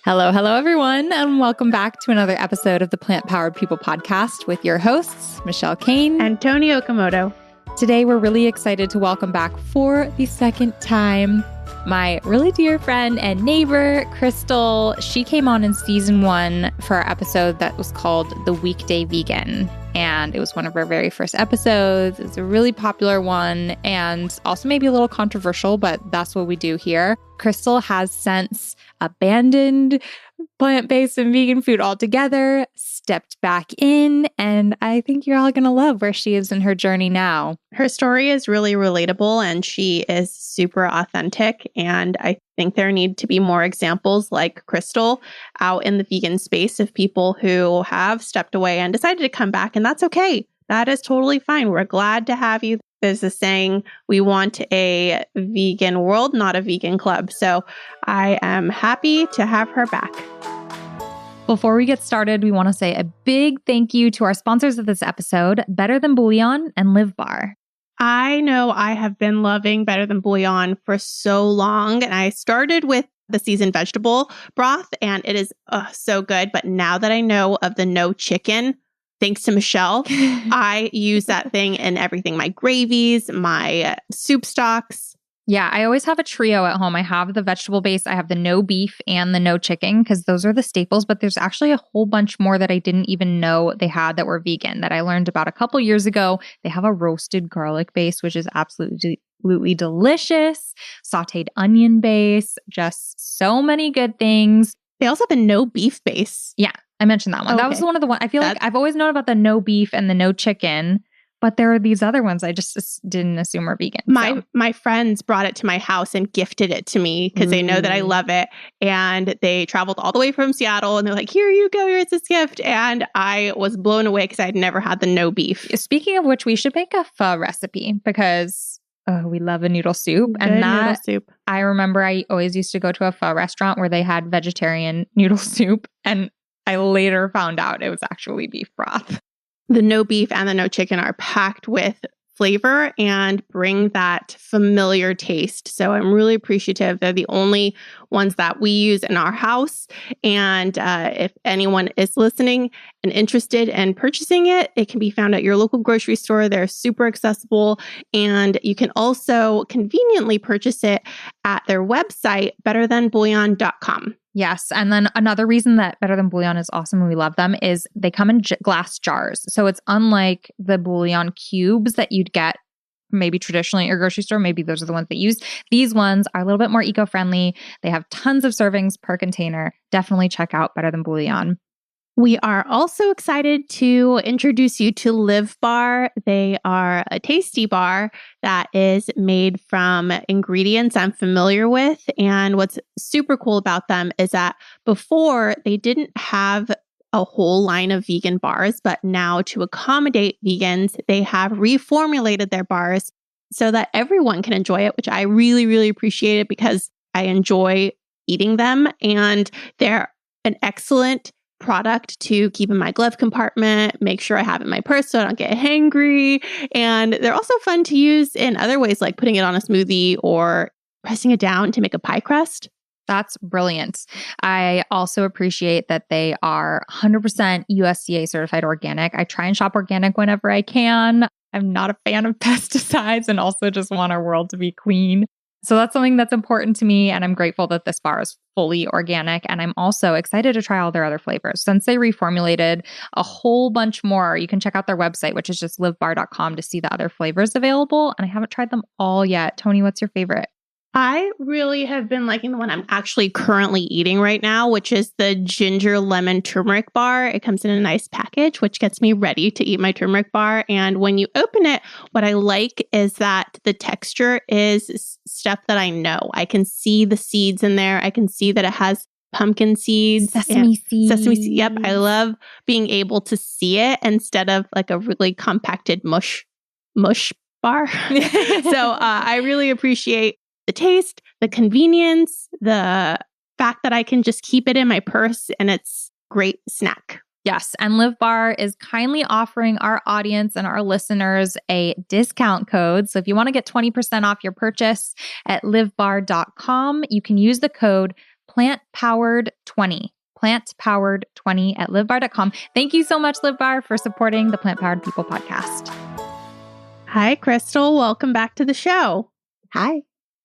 Hello, everyone, and welcome back to another episode of the Plant Powered People podcast with your hosts, Michelle Kane and Tony Okamoto. Today, we're really excited to welcome back for the second time my really dear friend and neighbor, Crystal. She came on in season 1 for our episode that was called The Weekday Vegan. And it was one of our very first episodes. It's a really popular one and also maybe a little controversial, but that's what we do here. Crystal has since abandoned plant-based and vegan food altogether, stepped back in, and I think you're all going to love where she is in her journey now. Her story is really relatable and she is super authentic. And I think there need to be more examples like Crystal out in the vegan space of people who have stepped away and decided to come back. And that's okay. That is totally fine. We're glad to have you. There's a saying, we want a vegan world, not a vegan club. So I am happy to have her back. Before we get started, we want to say a big thank you to our sponsors of this episode, Better Than Bouillon and Live Bar. I know I have been loving Better Than Bouillon for so long, and I started with the seasoned vegetable broth, and it is so good. But now that I know of the no chicken, thanks to Michelle, I use that thing in everything. My gravies, my soup stocks. Yeah, I always have a trio at home. I have the vegetable base, I have the no beef and the no chicken because those are the staples, but there's actually a whole bunch more that I didn't even know they had that were vegan that I learned about a couple years ago. They have a roasted garlic base, which is absolutely delicious, sauteed onion base, just so many good things. They also have a no beef base. Yeah, I mentioned that one. Okay. That was one of the ones. I feel like I've always known about the no beef and the no chicken, but there are these other ones I just didn't assume were vegan. My friends brought it to my house and gifted it to me because they know that I love it. And they traveled all the way from Seattle and they're like, here you go, here's this gift. And I was blown away because I'd never had the no beef. Speaking of which, we should make a pho recipe because we love a noodle soup. Good noodle soup. I remember I always used to go to a pho restaurant where they had vegetarian noodle soup. And I later found out it was actually beef broth. The no beef and the no chicken are packed with flavor and bring that familiar taste. So I'm really appreciative. They're the only ones that we use in our house. And if anyone is listening and interested in purchasing it, it can be found at your local grocery store. They're super accessible. And you can also conveniently purchase it at their website, betterthanbouillon.com. Yes. And then another reason that Better Than Bouillon is awesome and we love them is they come in glass jars. So it's unlike the bouillon cubes that you'd get maybe traditionally at your grocery store. Maybe those are the ones that use. These ones are a little bit more eco-friendly. They have tons of servings per container. Definitely check out Better Than Bouillon. We are also excited to introduce you to Live Bar. They are a tasty bar that is made from ingredients I'm familiar with. And what's super cool about them is that before they didn't have a whole line of vegan bars, but now to accommodate vegans, they have reformulated their bars so that everyone can enjoy it, which I really, really appreciate it because I enjoy eating them. And they're an excellent product to keep in my glove compartment, make sure I have it in my purse so I don't get hangry. And they're also fun to use in other ways, like putting it on a smoothie or pressing it down to make a pie crust. That's brilliant. I also appreciate that they are 100% USDA certified organic. I try and shop organic whenever I can. I'm not a fan of pesticides and also just want our world to be clean. So that's something that's important to me. And I'm grateful that this bar is fully organic. And I'm also excited to try all their other flavors. Since they reformulated a whole bunch more, you can check out their website, which is just livebar.com to see the other flavors available. And I haven't tried them all yet. Tony, what's your favorite? I really have been liking the one I'm actually currently eating right now, which is the ginger lemon turmeric bar. It comes in a nice package, which gets me ready to eat my turmeric bar. And when you open it, what I like is that the texture is stuff that I know. I can see the seeds in there. I can see that it has pumpkin seeds. Sesame seeds. Sesame seeds. Yep. I love being able to see it instead of like a really compacted mush bar. So I really appreciate the taste, the convenience, the fact that I can just keep it in my purse and it's great snack. Yes. And Live Bar is kindly offering our audience and our listeners a discount code. So if you want to get 20% off your purchase at livebar.com, you can use the code plantpowered20. Plantpowered20 at livebar.com. Thank you so much, LiveBar, for supporting the Plant Powered People podcast. Hi, Crystal. Welcome back to the show. Hi.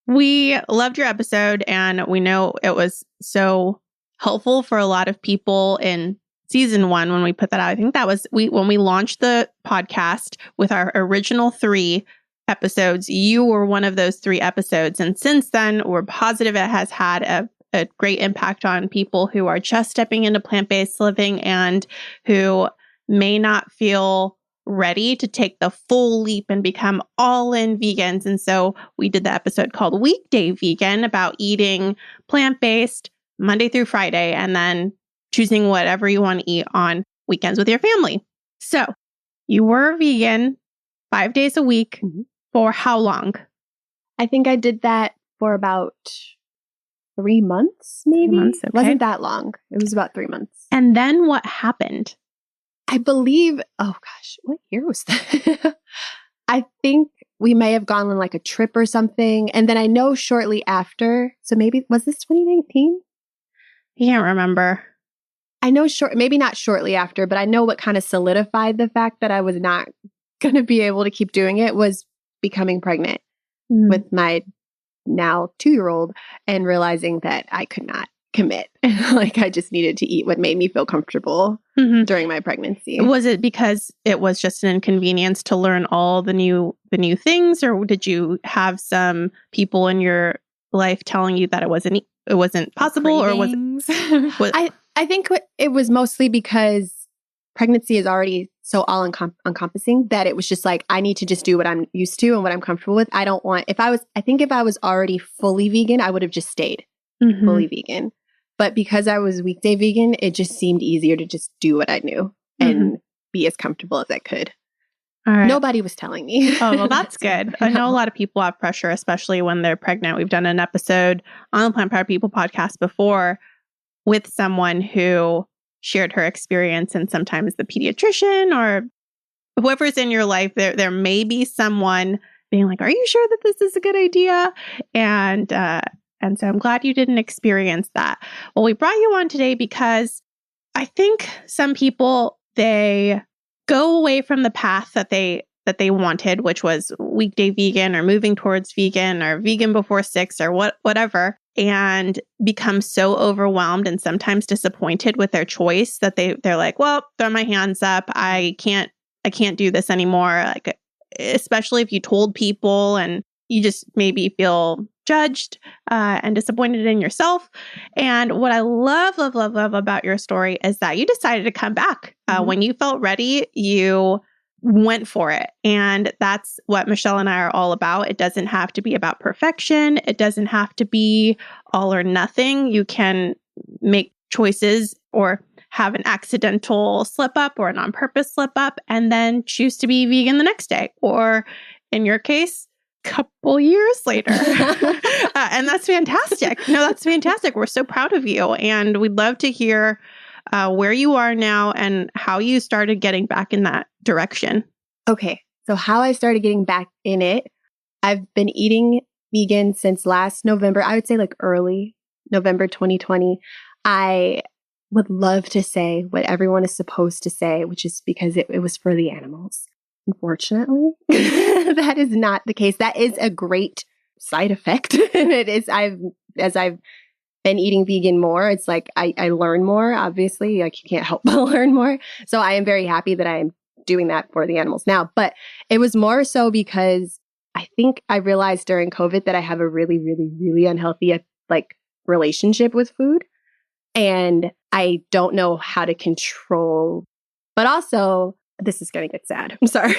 We loved your episode, and we know it was so helpful for a lot of people in season 1 when we put that out. I think that was when we launched the podcast with our original 3 episodes. You were one of those 3 episodes. And since then, we're positive it has had a great impact on people who are just stepping into plant-based living and who may not feel ready to take the full leap and become all-in vegans. And so we did the episode called Weekday Vegan about eating plant-based Monday through Friday and then choosing whatever you want to eat on weekends with your family. So you were vegan 5 days a week for how long? I think I did that for about 3 months, maybe. 3 months, okay. It wasn't that long. It was about 3 months. And then what happened? I believe, oh gosh, what year was that? I think we may have gone on like a trip or something. And then I know shortly after, so maybe, was this 2019? I can't remember. I know maybe not shortly after, but I know what kind of solidified the fact that I was not going to be able to keep doing it was becoming pregnant with my now 2-year-old and realizing that I could not commit. Like I just needed to eat what made me feel comfortable during my pregnancy. Was it because it was just an inconvenience to learn all the new things, or did you have some people in your life telling you that it wasn't possible, or was it? I think it was mostly because pregnancy is already so all encompassing that it was just like, I need to just do what I'm used to and what I'm comfortable with. I think if I was already fully vegan, I would have just stayed fully vegan. But because I was weekday vegan, it just seemed easier to just do what I knew and be as comfortable as I could. All right. Nobody was telling me. Oh, well, that's good. I know a lot of people have pressure, especially when they're pregnant. We've done an episode on the Plant Powered People podcast before with someone who shared her experience, and sometimes the pediatrician or whoever's in your life, there may be someone being like, are you sure that this is a good idea? And so I'm glad you didn't experience that. Well, we brought you on today because I think some people, they go away from the path that they wanted, which was weekday vegan or moving towards vegan or vegan before 6 or whatever, and become so overwhelmed and sometimes disappointed with their choice that they're like, well, throw my hands up. I can't do this anymore. Like, especially if you told people and you just maybe feel judged and disappointed in yourself. And what I love about your story is that you decided to come back. When you felt ready, you went for it. And that's what Michelle and I are all about. It doesn't have to be about perfection. It doesn't have to be all or nothing. You can make choices or have an accidental slip up or an on purpose slip up and then choose to be vegan the next day. Or in your case, couple years later. And that's fantastic. No, that's fantastic. We're so proud of you. And we'd love to hear where you are now and how you started getting back in that direction. Okay. So how I started getting back in it, I've been eating vegan since last November. I would say like early November 2020. I would love to say what everyone is supposed to say, which is because it was for the animals. Unfortunately, that is not the case. That is a great side effect. And it is, as I've been eating vegan more, it's like I learn more, obviously. Like you can't help but learn more. So I am very happy that I am doing that for the animals now. But it was more so because I think I realized during COVID that I have a really, really, really unhealthy like relationship with food. And I don't know how to control, but also, this is going to get sad. I'm sorry.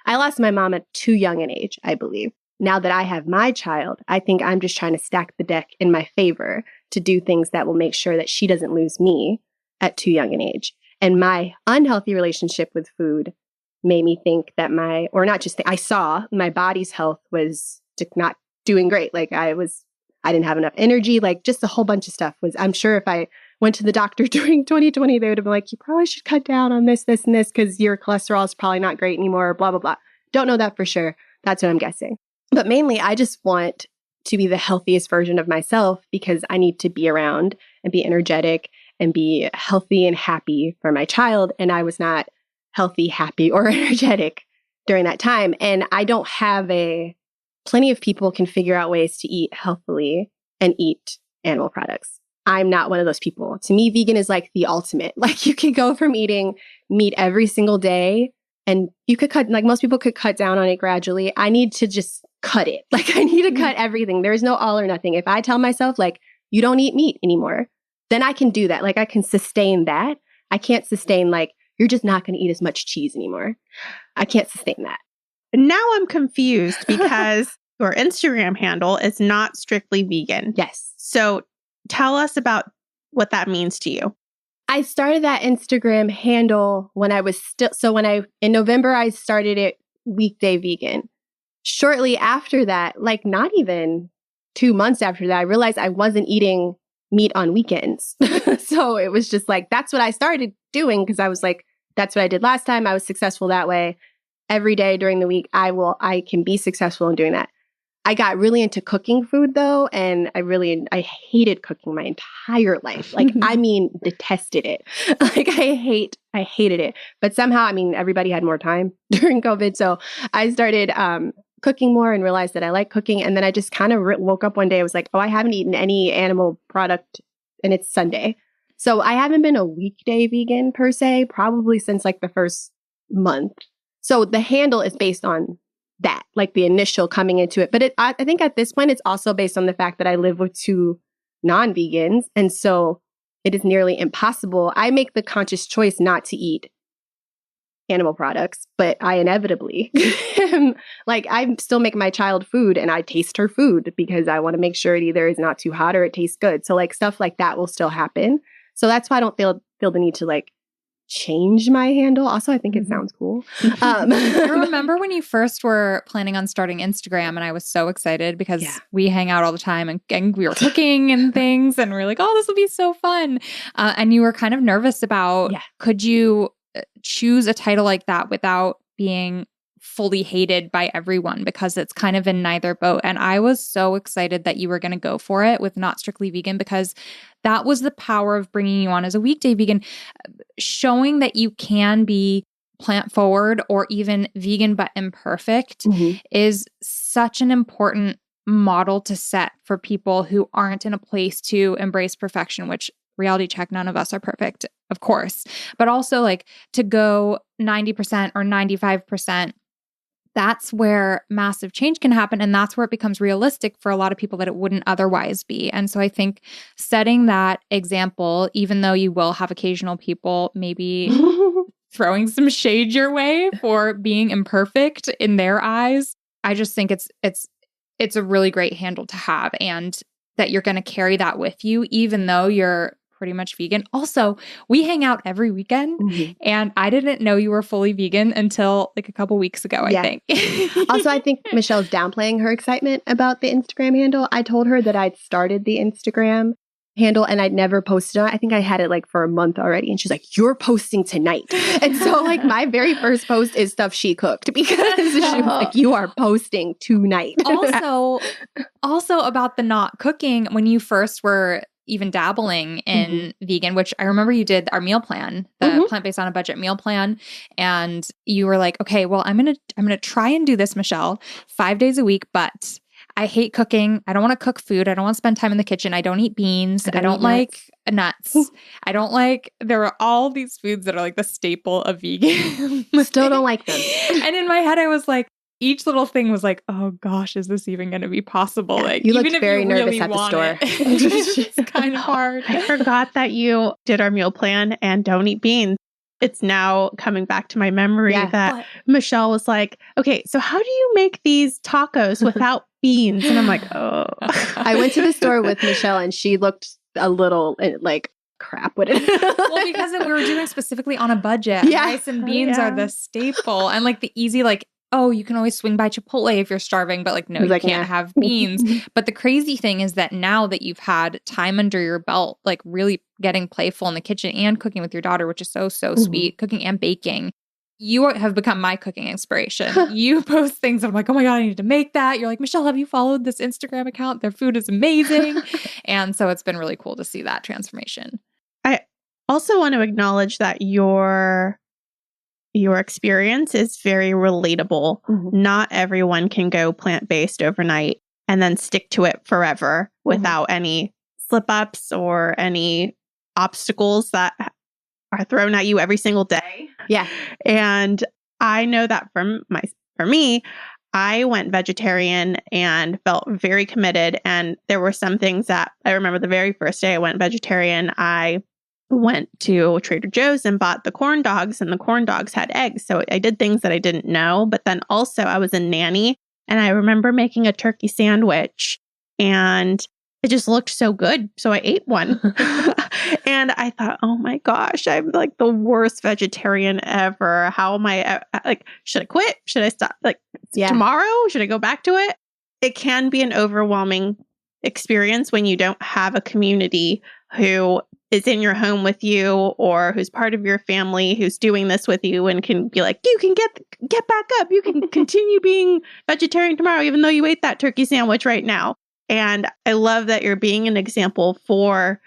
I lost my mom at too young an age, I believe. Now that I have my child, I think I'm just trying to stack the deck in my favor to do things that will make sure that she doesn't lose me at too young an age. And my unhealthy relationship with food made me think that I saw my body's health was not doing great. Like I didn't have enough energy, like just a whole bunch of stuff I'm sure if I went to the doctor during 2020, they would have been like, you probably should cut down on this, this, and this because your cholesterol is probably not great anymore, blah, blah, blah. Don't know that for sure. That's what I'm guessing. But mainly, I just want to be the healthiest version of myself because I need to be around and be energetic and be healthy and happy for my child. And I was not healthy, happy, or energetic during that time. And I don't have plenty of people can figure out ways to eat healthily and eat animal products. I'm not one of those people. To me, vegan is like the ultimate. Like you can go from eating meat every single day and you could cut, like most people could cut down on it gradually. I need to just cut it. Like I need to cut everything. There is no all or nothing. If I tell myself like, you don't eat meat anymore, then I can do that. Like I can sustain that. I can't sustain like, you're just not going to eat as much cheese anymore. I can't sustain that. Now I'm confused because your Instagram handle is not strictly vegan. Yes. So tell us about what that means to you. I started that Instagram handle when I was in November, I started it Weekday Vegan. Shortly after that, like not even 2 months after that, I realized I wasn't eating meat on weekends. So it was just like, that's what I started doing because I was like, that's what I did last time. I was successful that way. Every day during the week, I can be successful in doing that. I got really into cooking food though, and I hated cooking my entire life. Like, I mean, detested it. Like I hated it. But somehow, I mean, everybody had more time during COVID. So I started cooking more and realized that I like cooking. And then I just kind of woke up one day. I was like, oh, I haven't eaten any animal product and it's Sunday. So I haven't been a weekday vegan per se, probably since like the first month. So the handle is based on that, like the initial coming into it. But I think at this point, it's also based on the fact that I live with 2 non-vegans. And so it is nearly impossible. I make the conscious choice not to eat animal products, but I inevitably like I still make my child food and I taste her food because I want to make sure it either is not too hot or it tastes good. So like stuff like that will still happen. So that's why I don't feel the need to like change my handle. Also, I think it sounds cool. I remember when you first were planning on starting Instagram and I was so excited because we hang out all the time and we were cooking and things and we are like, oh, this will be so fun. And you were kind of nervous about, could you choose a title like that without being fully hated by everyone because it's kind of in neither boat. And I was so excited that you were going to go for it with Not Strictly Vegan because that was the power of bringing you on as a weekday vegan, showing that you can be plant forward or even vegan but imperfect is such an important model to set for people who aren't in a place to embrace perfection, which reality check, none of us are perfect, of course, but also like to go 90% or 95%. That's where massive change can happen. And that's where it becomes realistic for a lot of people that it wouldn't otherwise be. And so I think setting that example, even though you will have occasional people maybe throwing some shade your way for being imperfect in their eyes, I just think it's a really great handle to have and that you're going to carry that with you, even though you're pretty much vegan. Also, we hang out every weekend and I didn't know you were fully vegan until like a couple weeks ago, I think. Also, I think Michelle's downplaying her excitement about the Instagram handle. I told her that I'd started the Instagram handle and I'd never posted on it. I think I had it like for a month already. And she's like, you're posting tonight. And so like my very first post is stuff she cooked because she was like, you are posting tonight. Also about the not cooking, when you first were even dabbling in vegan, which I remember you did our meal plan, the plant-based on a budget meal plan. And you were like, okay, well, I'm going to try and do this, Michelle, 5 days a week, but I hate cooking. I don't want to cook food. I don't want to spend time in the kitchen. I don't eat beans. I don't like nuts. I don't like, there are all these foods that are like the staple of vegan. Still don't like them. And in my head, I was like, each little thing was like, oh gosh, is this even going to be possible? Like, you even looked very nervous at the store. It's kind of hard. I forgot that you did our meal plan and don't eat beans. It's now coming back to my memory that Michelle was like, okay, so how do you make these tacos without beans? And I'm like, oh. I went to the store with Michelle and she looked a little like, crap with it. Well, because we were doing specifically on a budget. Rice and beans are the staple. And like the easy, like, oh, you can always swing by Chipotle if you're starving, but like, no, you can't have beans. But the crazy thing is that now that you've had time under your belt, like really getting playful in the kitchen and cooking with your daughter, which is so sweet, cooking and baking, You have become my cooking inspiration. You post things and I'm like, oh my God, I need to make that. You're like, Michelle, have you followed this Instagram account? Their food is amazing. And so it's been really cool to see that transformation. I also want to acknowledge that your experience is very relatable. Mm-hmm. Not everyone can go plant-based overnight and then stick to it forever without any slip-ups or any obstacles that are thrown at you every single day. Yeah. And I know that for me, I went vegetarian and felt very committed. And there were some things that I remember the very first day I went vegetarian, I went to Trader Joe's and bought the corn dogs, and the corn dogs had eggs. So I did things that I didn't know. But then also I was a nanny, and I remember making a turkey sandwich, and it just looked so good. So I ate one. And I thought, oh my gosh, I'm like the worst vegetarian ever. How am I, should I quit? Should I stop? Tomorrow? Should I go back to it? It can be an overwhelming experience when you don't have a community who is in your home with you, or who's part of your family who's doing this with you and can be like, you can get back up. You can continue being vegetarian tomorrow, even though you ate that turkey sandwich right now. And I love that you're being an example for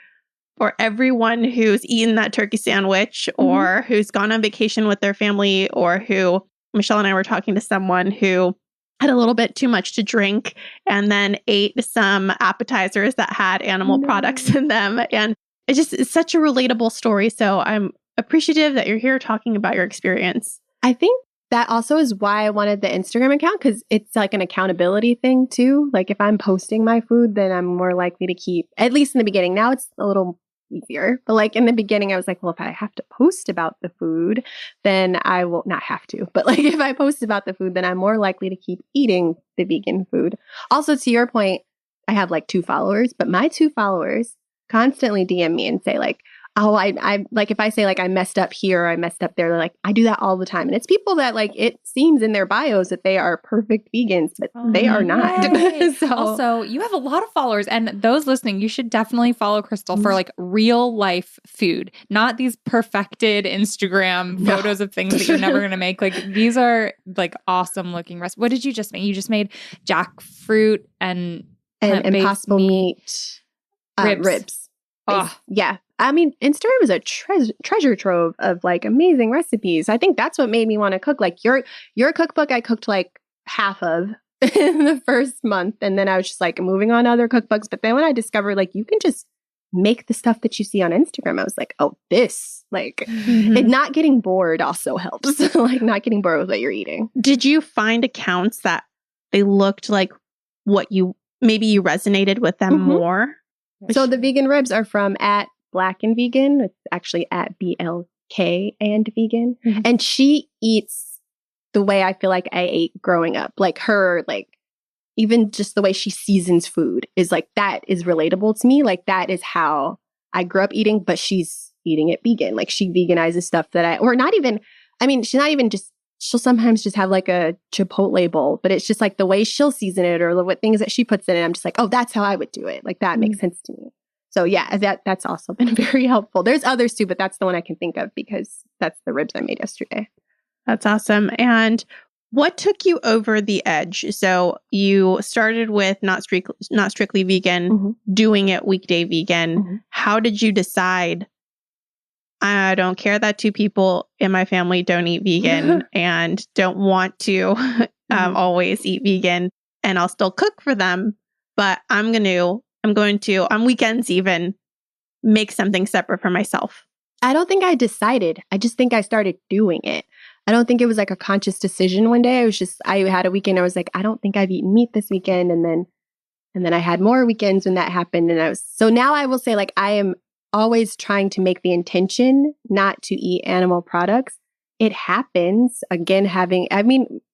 everyone who's eaten that turkey sandwich, or who's gone on vacation with their family, or who, Michelle and I were talking to someone who had a little bit too much to drink and then ate some appetizers that had animal products in them. And it's such a relatable story. So I'm appreciative that you're here talking about your experience. I think that also is why I wanted the Instagram account, because it's like an accountability thing too. Like if I'm posting my food, then I'm more likely to keep, at least in the beginning. Now it's a little easier. But like in the beginning, I was like, well, if I have to post about the food, then I will not have to. But like if I post about the food, then I'm more likely to keep eating the vegan food. Also, to your point, I have like 2 followers, but my 2 followers constantly DM me and say like, oh, I like if I say like I messed up here or I messed up there, they're like, I do that all the time. And it's people that like it seems in their bios that they are perfect vegans, but they are not. So, also, you have a lot of followers, and those listening, you should definitely follow Crystal for like real life food, not these perfected Instagram photos of things that you're never going to make. Like these are like awesome looking recipes. What did you just make? You just made jackfruit and Impossible meat ribs. Yeah. I mean, Instagram is a treasure trove of like amazing recipes. I think that's what made me want to cook. Like your cookbook, I cooked like half of in the first month. And then I was just like moving on to other cookbooks. But then when I discovered like you can just make the stuff that you see on Instagram, I was like, oh, this, like, it not getting bored also helps. Like not getting bored with what you're eating. Did you find accounts that they looked like what maybe you resonated with them more? So the vegan ribs are from @Black and Vegan. It's actually @BLK and Vegan. And she eats the way I feel like I ate growing up. Like her, like even just the way she seasons food is like, that is relatable to me. Like that is how I grew up eating, but she's eating it vegan. Like she veganizes stuff that she's not even just, she'll sometimes just have like a Chipotle bowl, but it's just like the way she'll season it or what things that she puts in it. I'm just like, oh, that's how I would do it. Like that makes sense to me. So yeah, that's also been very helpful. There's others too, but that's the one I can think of because that's the ribs I made yesterday. That's awesome. And what took you over the edge? So you started with not strictly vegan, doing it Weekday Vegan. How did you decide, I don't care that 2 people in my family don't eat vegan and don't want to always eat vegan, and I'll still cook for them, but I'm going to on weekends even make something separate for myself? I don't think I decided. I just think I started doing it. I don't think it was like a conscious decision one day. I had a weekend. I was like, I don't think I've eaten meat this weekend. And then I had more weekends when that happened. And so now I will say like, I am always trying to make the intention not to eat animal products. It happens. Again,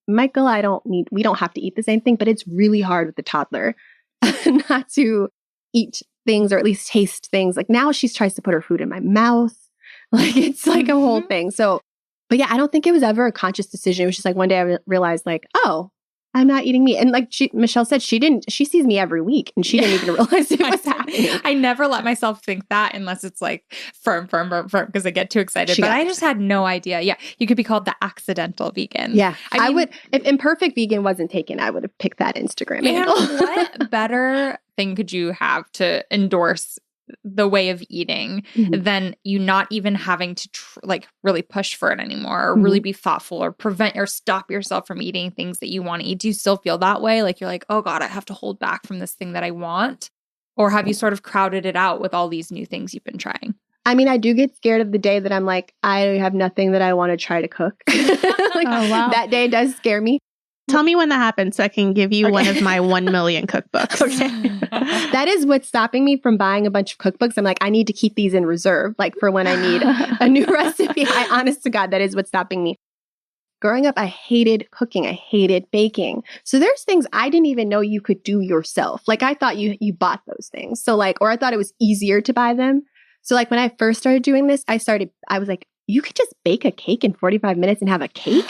Michael, we don't have to eat the same thing, but it's really hard with the toddler not to eat things or at least taste things. Like now she tries to put her food in my mouth. Like it's like a whole thing. So, but yeah, I don't think it was ever a conscious decision. It was just like one day I realized like, oh, I'm not eating meat. And like Michelle said, she sees me every week and she didn't even realize it was happening. I never let myself think that unless it's like firm, because I get too excited. But I just had no idea. Yeah. You could be called the accidental vegan. Yeah. I would, if Imperfect Vegan wasn't taken, I would have picked that Instagram handle. What better thing could you have to endorse the way of eating than you not even having to really push for it anymore, or really be thoughtful, or prevent or stop yourself from eating things that you want to eat? Do you still feel that way? Like you're like, oh God, I have to hold back from this thing that I want? Or have you sort of crowded it out with all these new things you've been trying? I mean, I do get scared of the day that I'm like, I have nothing that I want to try to cook. Oh, wow. That day does scare me. Tell me when that happens so I can give you one of my 1 million cookbooks. Okay. That is what's stopping me from buying a bunch of cookbooks. I'm like, I need to keep these in reserve, like for when I need a new recipe. Honest to God, that is what's stopping me. Growing up, I hated cooking. I hated baking. So there's things I didn't even know you could do yourself. Like I thought you bought those things. So like, or I thought it was easier to buy them. So like when I first started doing this, I was like, you could just bake a cake in 45 minutes and have a cake?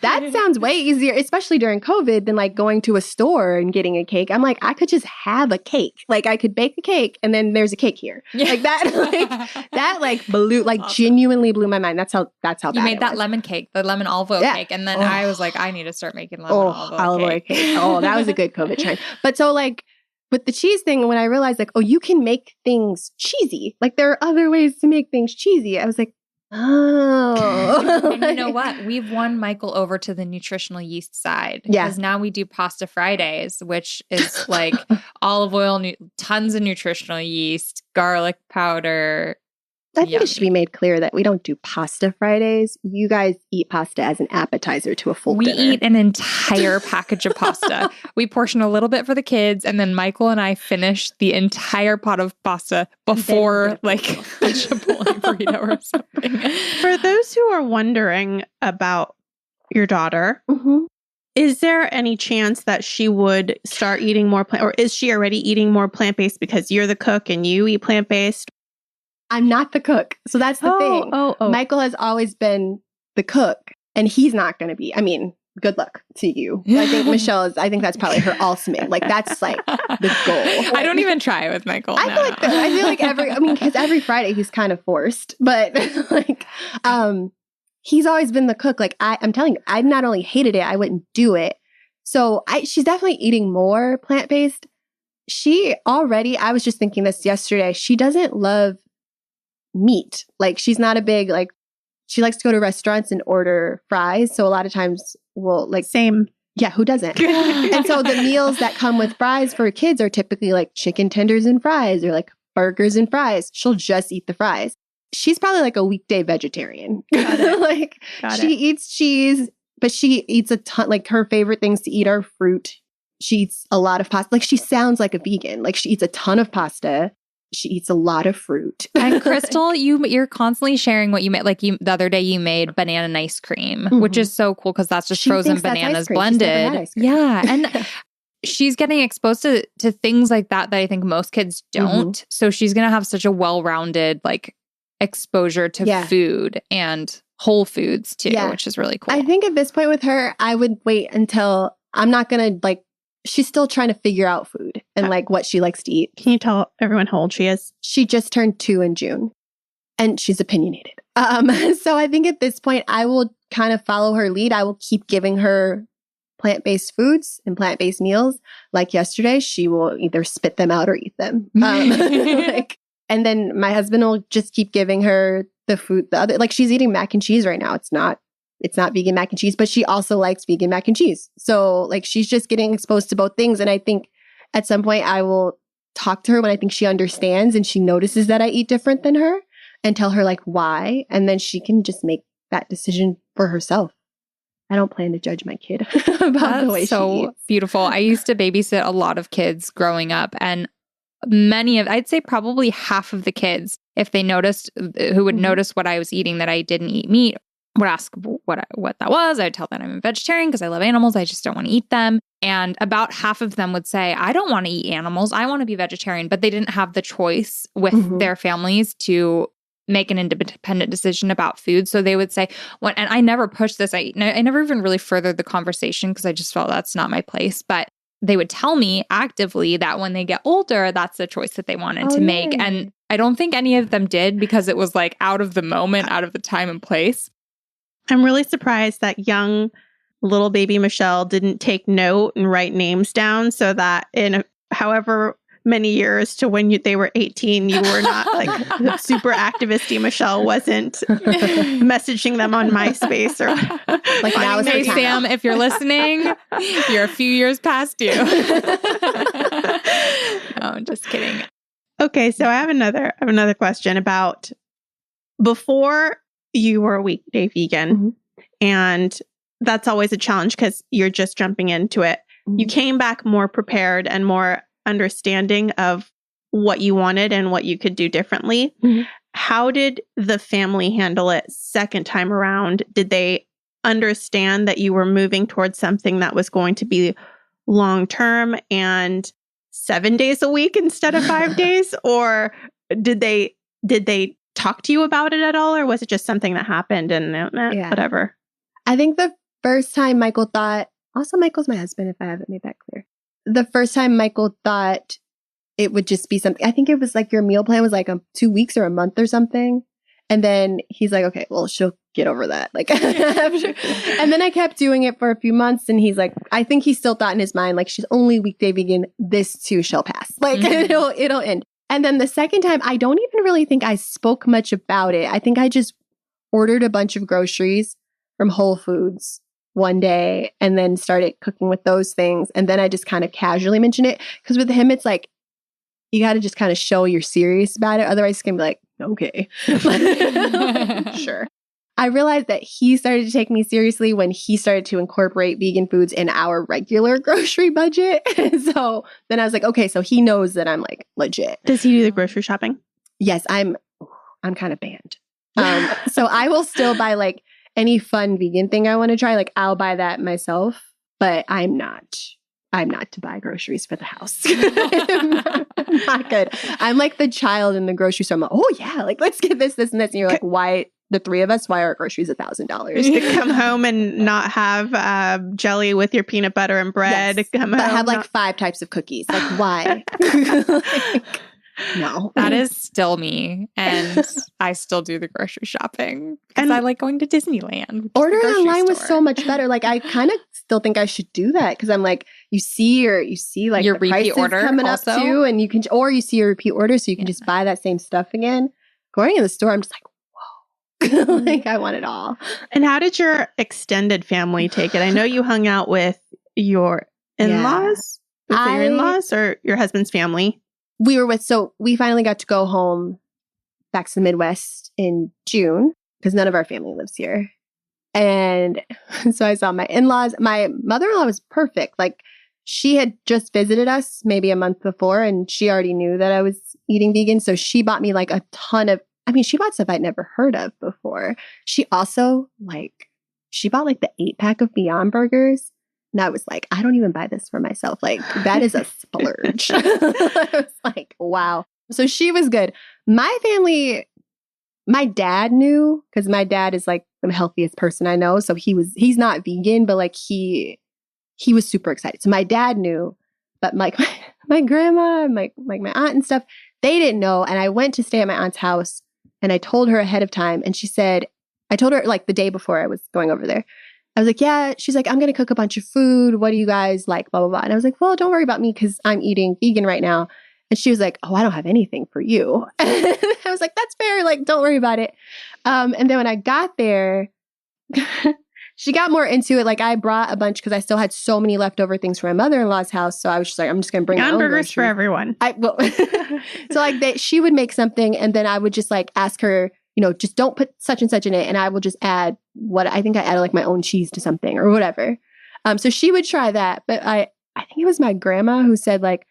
That sounds way easier, especially during COVID, than like going to a store and getting a cake. I'm like, I could just have a cake. Like I could bake a cake and then there's a cake here. Yeah. Like that blew, awesome. Genuinely blew my mind. That's how bad you made that lemon cake, the lemon olive oil cake. And then I was like, I need to start making olive oil cake. Oh, that was a good COVID trend. But so like, with the cheese thing, when I realized like, oh, you can make things cheesy. Like there are other ways to make things cheesy. I was like, oh. And you know what? We've won Michael over to the nutritional yeast side. Because now we do pasta Fridays, which is like olive oil, tons of nutritional yeast, garlic powder. I think it should be made clear that we don't do pasta Fridays. You guys eat pasta as an appetizer to a full dinner. We eat an entire package of pasta. We portion a little bit for the kids, and then Michael and I finish the entire pot of pasta before like a Chipotle burrito or something. For those who are wondering about your daughter, is there any chance that she would start eating more or is she already eating more plant-based because you're the cook and you eat plant-based? I'm not the cook. So that's the thing. Michael has always been the cook and he's not going to be. I mean, good luck to you. I think I think that's probably her ultimate. Like that's like the goal. I don't even try with Michael. I feel like because every Friday he's kind of forced, but like, he's always been the cook. Like I'm telling you, I not only hated it, I wouldn't do it. So she's definitely eating more plant-based. I was just thinking this yesterday. She doesn't love meat. Like she's not a big, like she likes to go to restaurants and order fries. So a lot of times we'll like same. Yeah. Who doesn't? And so the meals that come with fries for kids are typically like chicken tenders and fries or like burgers and fries. She'll just eat the fries. She's probably like a weekday vegetarian. She eats cheese, but she eats a ton, like her favorite things to eat are fruit. She eats a lot of pasta. Like she sounds like a vegan. Like she eats a ton of pasta. She eats a lot of fruit. And Crystal, you're constantly sharing what you made. Like the other day you made banana ice cream, which is so cool because that's just frozen bananas blended. Yeah. And she's getting exposed to things like that I think most kids don't. So she's going to have such a well-rounded like exposure to food and whole foods too, which is really cool. I think at this point with her, I would wait until I'm not going to like, she's still trying to figure out food and like what she likes to eat. Can you tell everyone how old she is? She just turned 2 in June and she's opinionated. So I think at this point, I will kind of follow her lead. I will keep giving her plant-based foods and plant-based meals. Like yesterday, she will either spit them out or eat them. And then my husband will just keep giving her the food, the other, like she's eating mac and cheese right now. It's not vegan mac and cheese, but she also likes vegan mac and cheese. So like she's just getting exposed to both things. And I think at some point I will talk to her when I think she understands and she notices that I eat different than her and tell her like why. And then she can just make that decision for herself. I don't plan to judge my kid about the way she eats. Beautiful. I used to babysit a lot of kids growing up and I'd say probably half of the kids, if they noticed, who would notice what I was eating, that I didn't eat meat, would ask what that was. I'd tell them I'm a vegetarian because I love animals. I just don't want to eat them. And about half of them would say, I don't want to eat animals. I want to be vegetarian. But they didn't have the choice with their families to make an independent decision about food. So they would say, and I never pushed this. I never even really furthered the conversation because I just felt that's not my place. But they would tell me actively that when they get older, that's the choice that they wanted to make. Yeah. And I don't think any of them did because it was like out of the moment, out of the time and place. I'm really surprised that young little baby Michelle didn't take note and write names down so that in however many years to when they were 18, you were not like super activisty Michelle wasn't messaging them on MySpace or like now is Hey, the time. Sam, if you're listening, you're a few years past due. No, I'm just kidding. Okay, so I have another question about before you were a Weekday Vegan, and that's always a challenge because you're just jumping into it. You came back more prepared and more understanding of what you wanted and what you could do differently. How did the family handle it second time around? Did they understand that you were moving towards something that was going to be long term and 7 days a week instead of 5 days? Or did they talk to you about it at all? Or was it just something that happened and whatever? I think the first time Michael thought, also Michael's my husband, if I haven't made that clear. The first time Michael thought it would just be something, I think it was like your meal plan was like 2 weeks or a month or something. And then he's like, okay, well, she'll get over that. Like, and then I kept doing it for a few months. And he's like, I think he still thought in his mind, like, she's only Weekday Vegan. This too shall pass. Like, it'll end. And then the second time, I don't even really think I spoke much about it. I think I just ordered a bunch of groceries from Whole Foods one day and then started cooking with those things. And then I just kind of casually mentioned it because with him, it's like, you got to just kind of show you're serious about it. Otherwise, it's going to be like, okay, sure. I realized that he started to take me seriously when he started to incorporate vegan foods in our regular grocery budget. So then I was like, okay, so he knows that I'm like legit. Does he do the grocery shopping? Yes, I'm kind of banned. So I will still buy like any fun vegan thing I want to try. Like I'll buy that myself, but I'm not to buy groceries for the house. Not good. I'm like the child in the grocery store. I'm like, oh yeah, like let's get this, and this. And you're like, why the three of us? Why are groceries $1,000? To come home and not have jelly with your peanut butter and bread. Yes, Come but home, have like 5 types of cookies. Like why? No. That is still me. And I still do the grocery shopping because I like going to Disneyland. Ordering online was so much better. Like I kind of still think I should do that because I'm like, you see like your the repeat prices order coming also? up too, and you can, or you see your repeat order, so you can just buy that same stuff again. Going in the store, I'm just like, whoa, like I want it all. And how did your extended family take it? I know you hung out with your in-laws, your in-laws or your husband's family. So we finally got to go home back to the Midwest in June because none of our family lives here. And so I saw my in-laws. My mother-in-law was perfect. Like she had just visited us maybe a month before and she already knew that I was eating vegan. So she bought me like a ton of, she bought stuff I'd never heard of before. She also she bought like the 8-pack of Beyond Burgers. And I was like, I don't even buy this for myself. Like, that is a splurge. I was like, wow. So she was good. My family, my dad knew because my dad is like the healthiest person I know. So he's not vegan, but like he was super excited. So my dad knew, but like my grandma and my aunt and stuff, they didn't know. And I went to stay at my aunt's house and I told her ahead of time. And she said, I told her like the day before I was going over there. I was like, yeah. She's like, I'm going to cook a bunch of food. What do you guys like? Blah, blah, blah. And I was like, well, don't worry about me because I'm eating vegan right now. And she was like, oh, I don't have anything for you. And I was like, that's fair. Like, don't worry about it. And then when I got there, she got more into it. Like I brought a bunch because I still had so many leftover things from my mother-in-law's house. So I was just like, I'm just going to bring my own burgers for everyone. So like she would make something and then I would just like ask her, just don't put such and such in it. And I will just add what I think I added like my own cheese to something or whatever. So she would try that. But I think it was my grandma who said like,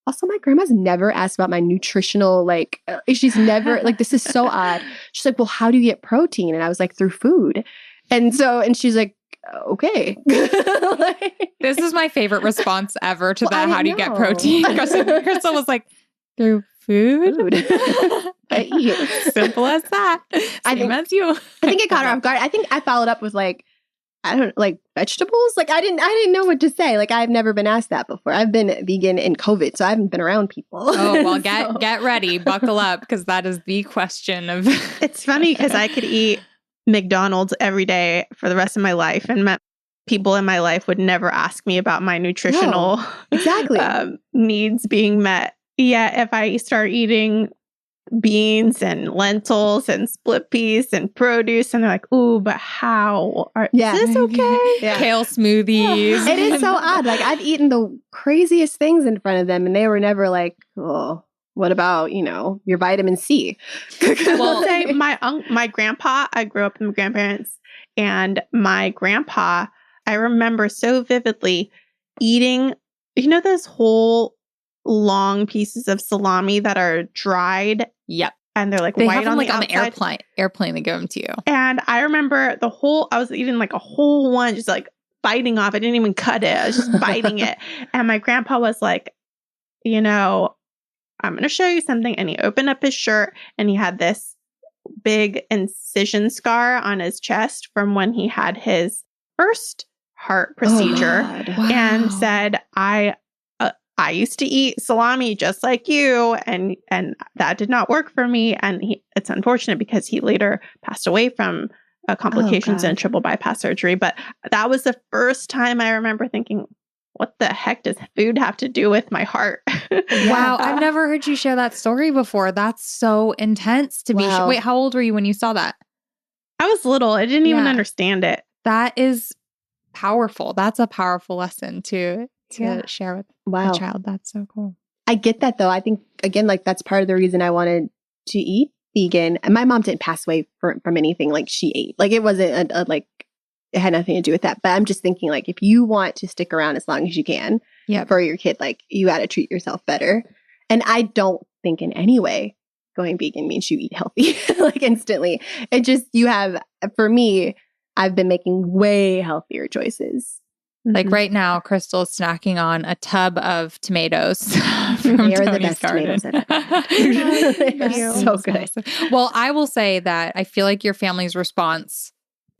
also my grandma's never asked about my nutritional, like she's never like, this is so odd. She's like, well, how do you get protein? And I was like, through food. And she's like, okay. This is my favorite response ever to that. How do you get protein? Crystal was like, through food. I eat. Simple as that. Same as you. I think it caught her off guard. I think I followed up with like, I don't like vegetables. Like I didn't know what to say. Like I've never been asked that before. I've been vegan in COVID, so I haven't been around people. Oh, well, get ready, buckle up, because that is the question of. It's funny because I could eat McDonald's every day for the rest of my life, and people in my life would never ask me about my nutritional needs being met. Yeah, if I start eating beans and lentils and split peas and produce, and they're like, "Ooh, but how? Is this okay?" Kale smoothies. It is so odd. Like I've eaten the craziest things in front of them, and they were never like, "Oh, what about your vitamin C?" I will say my grandpa. I grew up with my grandparents, and my grandpa. I remember so vividly eating. Those whole long pieces of salami that are dried. Yep. And they're like they white have them on like the on outside. the airplane they give them to you. And I remember I was eating like a whole one, just like biting off. I didn't even cut it. I was just biting it. And my grandpa was like, I'm going to show you something. And he opened up his shirt and he had this big incision scar on his chest from when he had his first heart procedure and said, I used to eat salami just like you, and that did not work for me. And it's unfortunate because he later passed away from complications and triple bypass surgery. But that was the first time I remember thinking, what the heck does food have to do with my heart? Wow. I've never heard you share that story before. That's so intense to be. Wait, how old were you when you saw that? I was little. I didn't even understand it. That is powerful. That's a powerful lesson to share with a child. That's so cool. I get that though. I think again, like that's part of the reason I wanted to eat vegan. And my mom didn't pass away from anything like she ate. Like it wasn't it had nothing to do with that. But I'm just thinking like if you want to stick around as long as you can for your kid, like you got to treat yourself better. And I don't think in any way going vegan means you eat healthy like instantly. It just for me, I've been making way healthier choices. Like right now, Crystal's snacking on a tub of tomatoes from They are Tony's the best garden. tomatoes I've ever had. They're so good. Awesome. Well, I will say that I feel like your family's response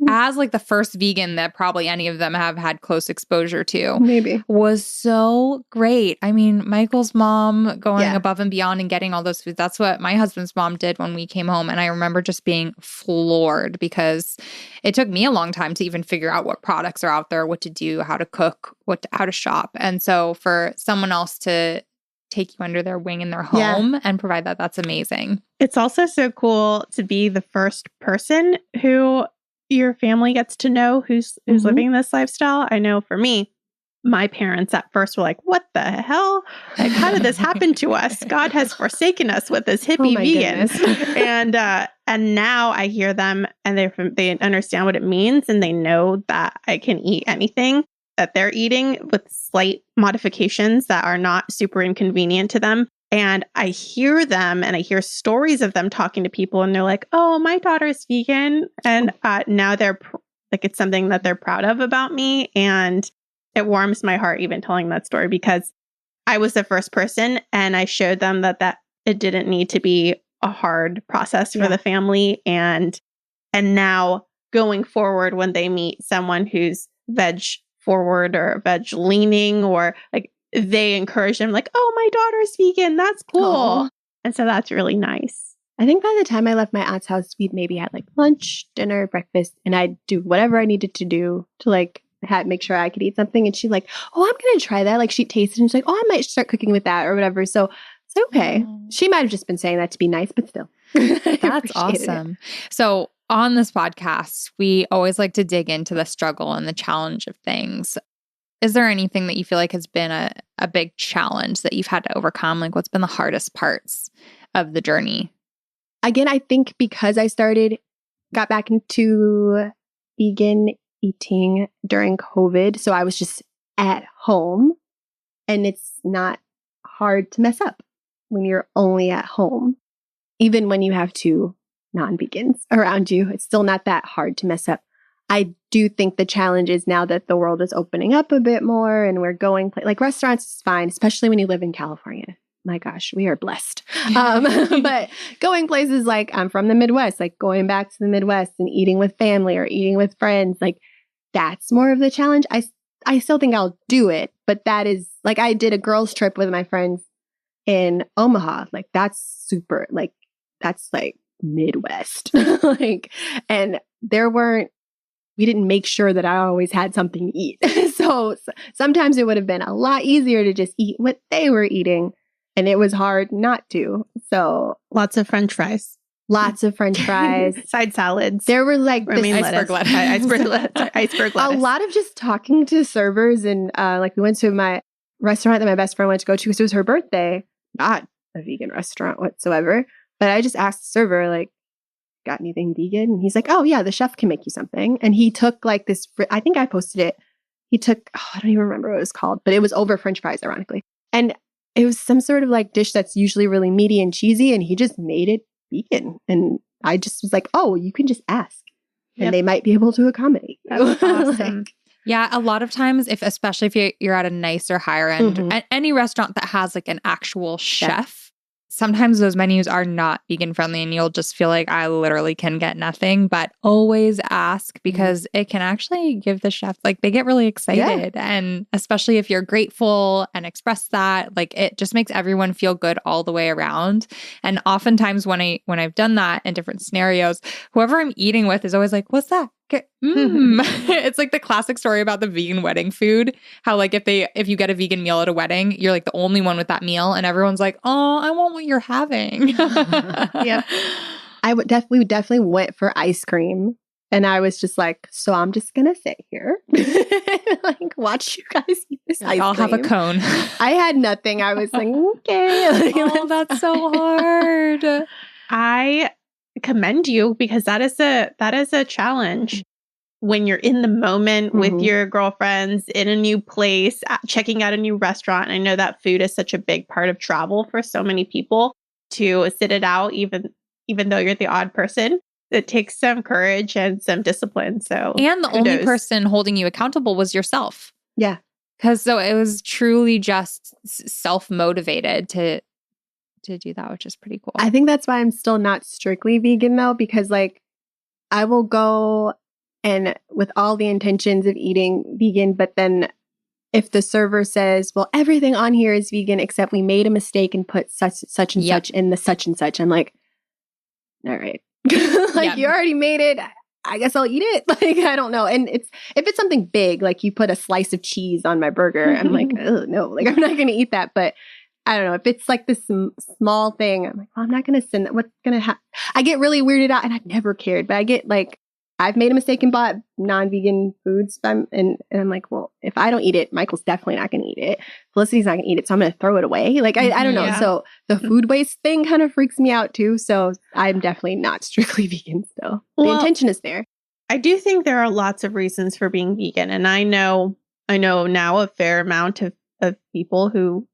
as like the first vegan that probably any of them have had close exposure to was so great. I mean, Michael's mom going above and beyond and getting all those foods. That's what my husband's mom did when we came home. And I remember just being floored because it took me a long time to even figure out what products are out there, what to do, how to cook, how to shop. And so for someone else to take you under their wing in their home and provide that, that's amazing. It's also so cool to be the first person who your family gets to know who's living this lifestyle. I know for me, my parents at first were like, what the hell? Like, how did this happen to us? God has forsaken us with this hippie vegan. And now I hear them and they understand what it means and they know that I can eat anything that they're eating with slight modifications that are not super inconvenient to them. And I hear them and I hear stories of them talking to people and they're like, oh, my daughter's vegan. And now they're like, it's something that they're proud of about me. And it warms my heart even telling that story because I was the first person and I showed them that it didn't need to be a hard process for the family. And now going forward, when they meet someone who's veg forward or veg leaning or like, they encourage them like, oh, my daughter's vegan. That's cool. And so that's really nice. I think by the time I left my aunt's house, we'd maybe had like lunch, dinner, breakfast, and I'd do whatever I needed to do to like make sure I could eat something. And she's like, oh, I'm going to try that. Like she tasted and she's like, oh, I might start cooking with that or whatever. So it's okay. She might have just been saying that to be nice, but still. That's awesome. So on this podcast, we always like to dig into the struggle and the challenge of things. Is there anything that you feel like has been a big challenge that you've had to overcome? Like what's been the hardest parts of the journey? Again, I think because I got back into vegan eating during COVID. So I was just at home and it's not hard to mess up when you're only at home. Even when you have two non-vegans around you, it's still not that hard to mess up. I do think the challenge is now that the world is opening up a bit more and we're going, like restaurants is fine, especially when you live in California. my gosh, we are blessed. But going places like I'm from the Midwest, like going back to the Midwest and eating with family or eating with friends, like that's more of the challenge. I still think I'll do it, but that is like I did a girls trip with my friends in Omaha. Like that's super, like that's like Midwest. Like, and we didn't make sure that I always had something to eat. So sometimes it would have been a lot easier to just eat what they were eating. And it was hard not to. So Lots of French fries. lots of French fries. Side salads. There were like iceberg lettuce. Iceberg lettuce. a lot of just talking to servers. And like we went to my restaurant that my best friend went to go to because it was her birthday. Not a vegan restaurant whatsoever. But I just asked the server, like, got anything vegan? And he's like, oh yeah, the chef can make you something. And he took like this, I think I posted it. He took, I don't even remember what it was called, but it was over French fries, ironically. And it was some sort of like dish that's usually really meaty and cheesy. And he just made it vegan. And I just was like, oh, you can just ask and they might be able to accommodate you. That's awesome. Yeah, a lot of times, especially if you're at a nicer, higher end, any restaurant that has like an actual chef, sometimes those menus are not vegan friendly and you'll just feel like I literally can get nothing, but always ask because it can actually give the chef, like they get really excited. And especially if you're grateful and express that, like it just makes everyone feel good all the way around. And oftentimes when I've done that in different scenarios, whoever I'm eating with is always like, what's that? It's like the classic story about the vegan wedding food. How like if you get a vegan meal at a wedding, you're like the only one with that meal, and everyone's like, "Oh, I want what you're having." Yep. We definitely went for ice cream, and I was just like, "So I'm just gonna sit here, like watch you guys eat this ice cream. I'll have a cone." I had nothing. I was like, "Okay." Like, oh, that's so hard. I commend you because that is a challenge when you're in the moment with your girlfriends in a new place, checking out a new restaurant. I know that food is such a big part of travel for so many people. To sit it out, even though you're the odd person, it takes some courage and some discipline. So, and the only person holding you accountable was yourself. Yeah, because so it was truly just self-motivated to do that, which is pretty cool. I think that's why I'm still not strictly vegan though, because like I will go and with all the intentions of eating vegan, but then if the server says, well, everything on here is vegan except we made a mistake and put such and such in the such and such, I'm like, all right. Like you already made it. I guess I'll eat it. Like, I don't know. And if it's something big, like you put a slice of cheese on my burger, I'm like, oh no, like I'm not going to eat that. But I don't know. If it's like this small thing, I'm like, well, I'm not going to send that. What's going to happen? I get really weirded out and I've never cared, but I get like, I've made a mistake and bought non-vegan foods. And I'm like, well, if I don't eat it, Michael's definitely not going to eat it. Felicity's not going to eat it. So I'm going to throw it away. Like, I don't know. So the food waste thing kind of freaks me out too. So I'm definitely not strictly vegan still. The intention is there. I do think there are lots of reasons for being vegan. And I know now a fair amount of people who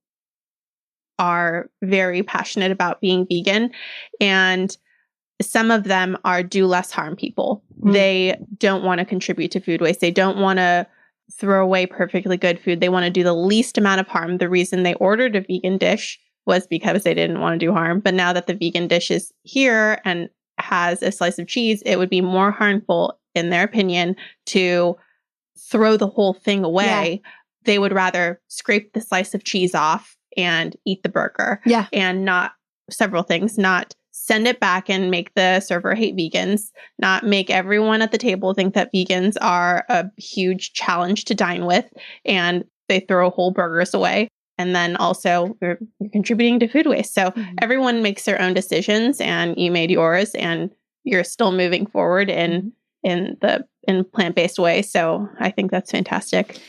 are very passionate about being vegan, and some of them are do less harm people. They don't want to contribute to food waste. They don't want to throw away perfectly good food. They want to do the least amount of harm. The reason they ordered a vegan dish was because they didn't want to do harm. But now that the vegan dish is here and has a slice of cheese, it would be more harmful, in their opinion, to throw the whole thing away. Yeah. They would rather scrape the slice of cheese off and eat the burger. Yeah. And not several things, not send it back and make the server hate vegans, not make everyone at the table think that vegans are a huge challenge to dine with and they throw whole burgers away. And then also you're contributing to food waste. So everyone makes their own decisions, and you made yours, and you're still moving forward in plant-based way. So I think that's fantastic.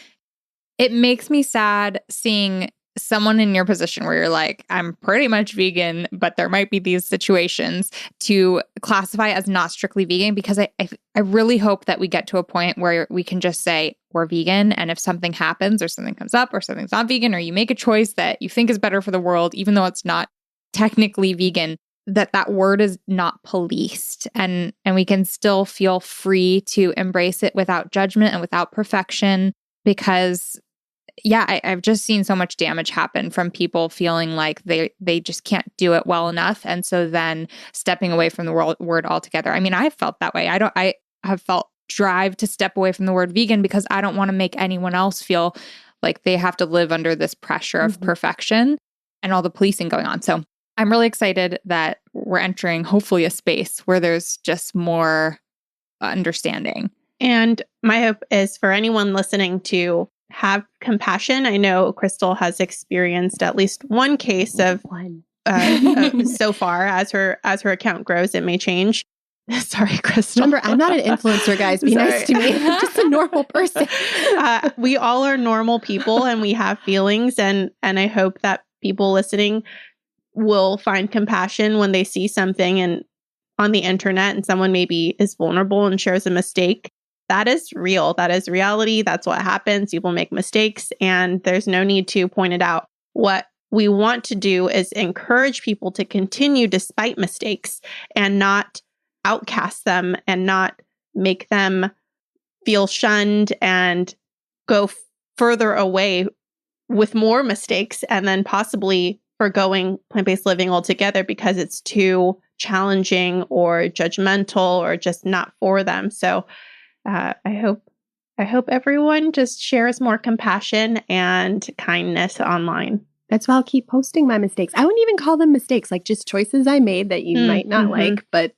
It makes me sad seeing someone in your position where you're like, I'm pretty much vegan, but there might be these situations, to classify as not strictly vegan, because I really hope that we get to a point where we can just say we're vegan. And if something happens or something comes up or something's not vegan, or you make a choice that you think is better for the world, even though it's not technically vegan, that word is not policed, and we can still feel free to embrace it without judgment and without perfection, because I've just seen so much damage happen from people feeling like they just can't do it well enough. And so then stepping away from the word altogether. I mean, I've felt that way. I have felt drive to step away from the word vegan because I don't want to make anyone else feel like they have to live under this pressure of perfection and all the policing going on. So I'm really excited that we're entering hopefully a space where there's just more understanding. And my hope is for anyone listening to have compassion. I know Crystal has experienced at least one case of so far. As her account grows, it may change. Sorry, Crystal. Remember, I'm not an influencer, guys. Be nice to me. I'm just a normal person. We all are normal people and we have feelings. And I hope that people listening will find compassion when they see something on the internet and someone maybe is vulnerable and shares a mistake. That is real. That is reality. That's what happens. People make mistakes and there's no need to point it out. What we want to do is encourage people to continue despite mistakes and not outcast them and not make them feel shunned and go further away with more mistakes and then possibly forgoing plant-based living altogether because it's too challenging or judgmental or just not for them. So I hope everyone just shares more compassion and kindness online. That's why I'll keep posting my mistakes. I wouldn't even call them mistakes, like just choices I made that you might not like. But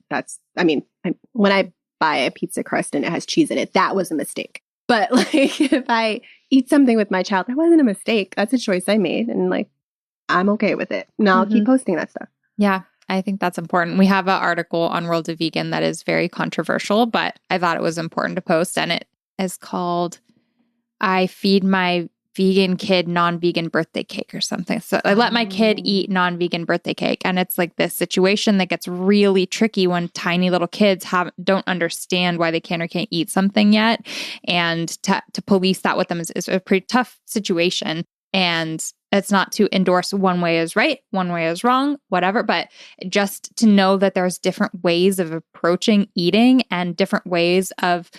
when I buy a pizza crust and it has cheese in it, that was a mistake. But like if I eat something with my child, that wasn't a mistake. That's a choice I made. And like, I'm okay with it. Now I'll keep posting that stuff. Yeah, I think that's important. We have an article on World of Vegan that is very controversial, but I thought it was important to post. And it is called, I feed my vegan kid non-vegan birthday cake or something. So I let my kid eat non-vegan birthday cake. And it's like this situation that gets really tricky when tiny little kids don't understand why they can or can't eat something yet. And to police that with them is a pretty tough situation. And it's not to endorse one way is right, one way is wrong, whatever, but just to know that there's different ways of approaching eating and different ways of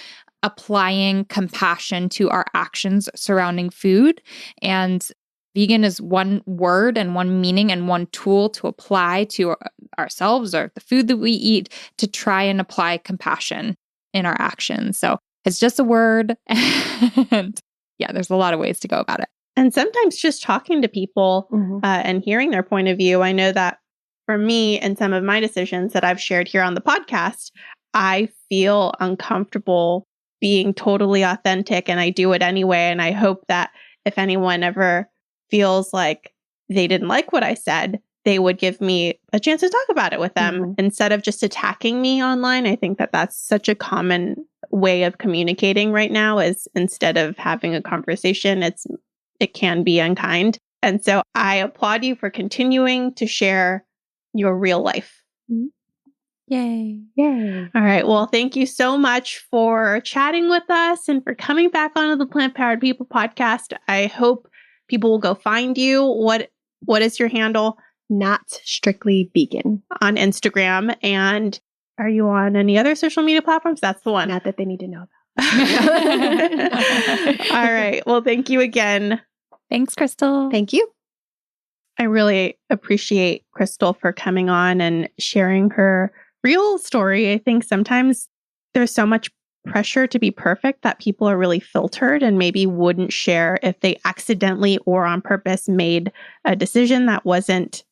applying compassion to our actions surrounding food. And vegan is one word and one meaning and one tool to apply to ourselves or the food that we eat to try and apply compassion in our actions. So it's just a word. And yeah, there's a lot of ways to go about it. And sometimes just talking to people and hearing their point of view. I know that for me and some of my decisions that I've shared here on the podcast, I feel uncomfortable being totally authentic and I do it anyway. And I hope that if anyone ever feels like they didn't like what I said, they would give me a chance to talk about it with them instead of just attacking me online. I think that that's such a common way of communicating right now is instead of having a conversation, it can be unkind. And so I applaud you for continuing to share your real life. Yay. Yay. All right. Well, thank you so much for chatting with us and for coming back onto the Plant Powered People podcast. I hope people will go find you. What is your handle? Not strictly vegan on Instagram. And are you on any other social media platforms? That's the one. Not that they need to know about. All right. Well, thank you again. Thanks, Crystal. Thank you. I really appreciate Crystal for coming on and sharing her real story. I think sometimes there's so much pressure to be perfect that people are really filtered and maybe wouldn't share if they accidentally or on purpose made a decision that wasn't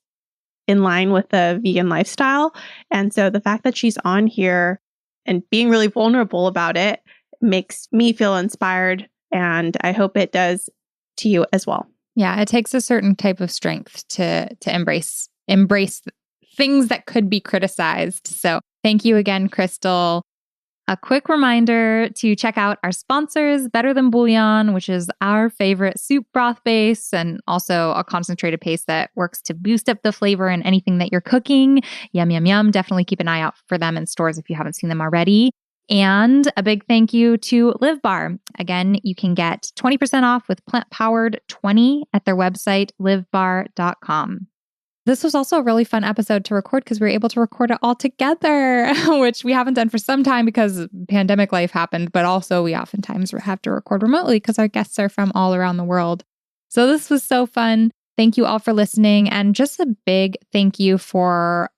in line with the vegan lifestyle. And so the fact that she's on here and being really vulnerable about it makes me feel inspired. And I hope it does to you as well. Yeah, it takes a certain type of strength to embrace things that could be criticized. So thank you again, Crystal. A quick reminder to check out our sponsors, Better Than Bouillon, which is our favorite soup broth base and also a concentrated paste that works to boost up the flavor in anything that you're cooking. Yum, yum, yum. Definitely keep an eye out for them in stores if you haven't seen them already. And a big thank you to Live Bar. Again, you can get 20% off with Plant Powered 20 at their website, livebar.com. This was also a really fun episode to record because we were able to record it all together, which we haven't done for some time because pandemic life happened, but also we oftentimes have to record remotely because our guests are from all around the world. So this was so fun. Thank you all for listening. And just a big thank you for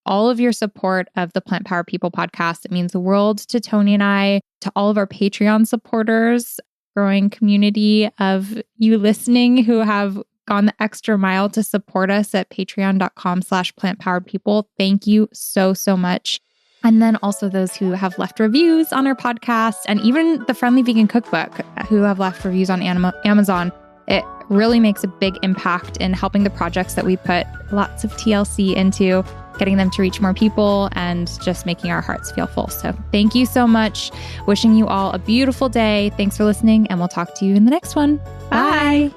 all of your support of the Plant Powered People podcast. It means the world to Tony and I, to all of our Patreon supporters, growing community of you listening who have gone the extra mile to support us at patreon.com/plantpoweredpeople. Thank you so, so much. And then also those who have left reviews on our podcast, and even the Friendly Vegan Cookbook who have left reviews on Amazon. It really makes a big impact in helping the projects that we put lots of TLC into, getting them to reach more people and just making our hearts feel full. So thank you so much. Wishing you all a beautiful day. Thanks for listening, and we'll talk to you in the next one. Bye.